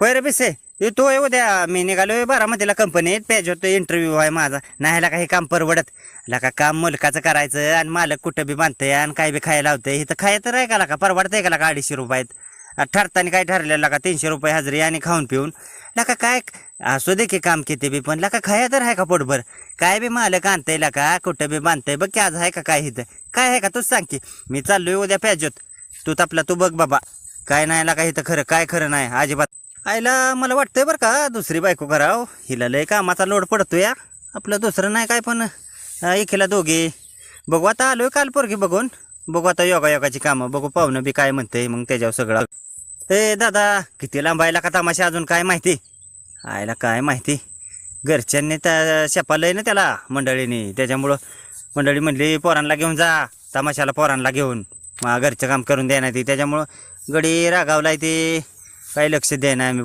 होय रे बिसे येतो उद्या मी निघालोय बारामतीला कंपनीत पेजवतो इंटरव्ह्यू आहे माझा नाही ह्याला काही काम परवडत लका काम मुलकाचं करायचं आणि मालक कुठं बी बांधतंय आणि काय बी खायला लावतंय इथं खायचं तर आहे का लका परवडतंय का लका 250 रुपयात ठरताना काय ठरलेलं लका 300 रुपये हजरी आणि खाऊन पिऊन लका काय असू दे की काम किती बी पण लका खाया तर आहे का पोटभर काय बी मालक आणतंय लका कुठं बी बांधतंय बघ की आज आहे का काय इथं काय आहे का तूच सांग की मी चाललोय उद्या पेजवत तू तपला तू बघ बाबा काय नाही लका इथं खरं काय खरं नाही अजिबात आईला मला वाटतंय बरं का दुसरी बायको कराव हिला लय कामाचा लोड पडतो या आपलं दुसरं नाही काय पण एकीला दोघी बघू आता आलोय काल पोरगी बघून बघू आता योगायोगाची कामं बघू पाहुणं बी काय म्हणते मग त्याच्यावर सगळं ए दादा किती लांबायला का तमाशा अजून काय माहिती आईला काय माहिती घरच्यांनी त्या शेपालय ना त्याला मंडळीने त्याच्यामुळं मंडळी म्हणली पोरांना घेऊन जा तमाशाला पोरांना घेऊन मग घरचं काम करून देणार ती त्याच्यामुळं गडी रागावलाय ती काही लक्ष देणार